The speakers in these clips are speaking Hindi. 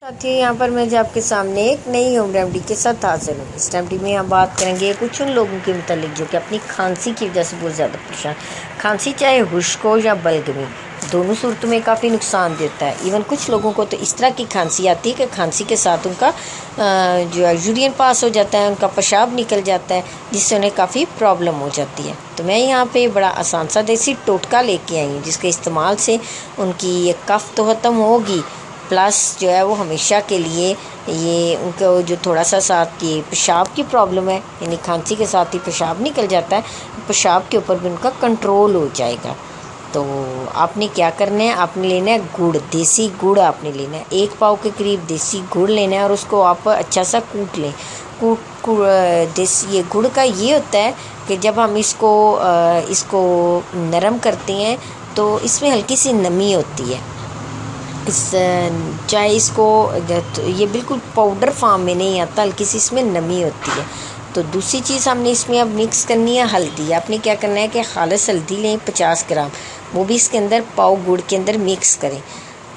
साथियों, यहाँ पर मैं जो आपके सामने एक नई होम रेमेडी के साथ हाजिर हूँ। इस रेमेडी में हम बात करेंगे कुछ उन लोगों के मुतालिक जो कि अपनी खांसी की वजह से बहुत ज़्यादा परेशान। खांसी चाहे खुश्क हो या बलगमी, दोनों सूरतों में काफ़ी नुकसान देता है। इवन कुछ लोगों को तो इस तरह की खांसी आती है कि खांसी के साथ उनका जो है यूरिन पास हो जाता है, उनका पेशाब निकल जाता है, जिससे उन्हें काफ़ी प्रॉब्लम हो जाती है। तो मैं यहाँ पे बड़ा आसान सा देसी टोटका लेके आई हूँ, जिसके इस्तेमाल से उनकी ये कफ तो ख़त्म होगी, प्लस जो है वो हमेशा के लिए ये उनको जो थोड़ा सा साथ ये पेशाब की प्रॉब्लम है, यानी खांसी के साथ ही पेशाब निकल जाता है, पेशाब के ऊपर भी उनका कंट्रोल हो जाएगा। तो आपने क्या करना है, आपने लेना है गुड़, देसी गुड़ आपने लेना है। 1 पाव के करीब देसी गुड़ लेना है और उसको आप अच्छा सा कूट लें। देसी ये गुड़ का ये होता है कि जब हम इसको नरम करते हैं तो इसमें हल्की सी नमी होती है। चाहे इसको ये बिल्कुल पाउडर फॉर्म में नहीं आता, हल्की सी इसमें नमी होती है। तो दूसरी चीज़ हमने इसमें अब मिक्स करनी है हल्दी। आपने क्या करना है कि खालिस हल्दी लें 50 ग्राम, वो भी इसके अंदर पाव गुड़ के अंदर मिक्स करें।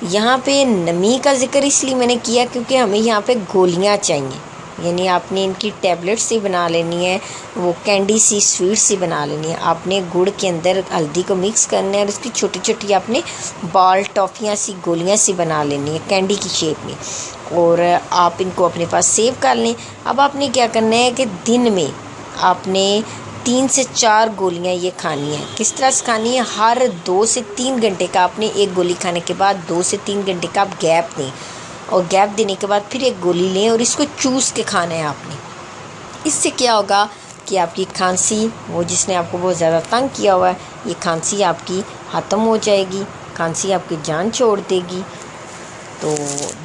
यहाँ पे नमी का जिक्र इसलिए मैंने किया क्योंकि हमें यहाँ पे गोलियाँ चाहिए, यानी आपने इनकी टैबलेट सी बना लेनी है, वो कैंडी सी स्वीट सी बना लेनी है। आपने गुड़ के अंदर हल्दी को मिक्स करना है और उसकी छोटी छोटी आपने बॉल टॉफ़ियाँ सी गोलियाँ सी बना लेनी है कैंडी की शेप में, और आप इनको अपने पास सेव कर लें। अब आपने क्या करना है कि दिन में आपने 3 से 4 गोलियाँ ये खानी है। किस तरह से खानी है, हर 2 से 3 घंटे का आपने एक गोली खाने के बाद 2 से 3 घंटे का आप गैप दें, और गैप देने के बाद फिर एक गोली लें और इसको चूस के खाना है आपने। इससे क्या होगा कि आपकी खांसी, वो जिसने आपको बहुत ज़्यादा तंग किया हुआ है, ये खांसी आपकी ख़त्म हो जाएगी, खांसी आपकी जान छोड़ देगी। तो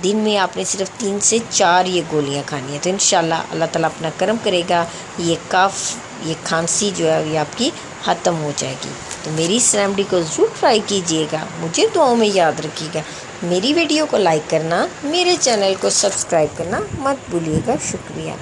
दिन में आपने सिर्फ 3 से 4 ये गोलियां खानी है। तो इंशाल्लाह अल्लाह ताला अपना करम करेगा, ये कफ, ये खांसी जो है ये आपकी ख़त्म हो जाएगी। तो मेरी इस रेमेडी को ज़रूर ट्राई कीजिएगा, मुझे दुआओं में याद रखिएगा। मेरी वीडियो को लाइक करना, मेरे चैनल को सब्सक्राइब करना मत भूलिएगा। शुक्रिया।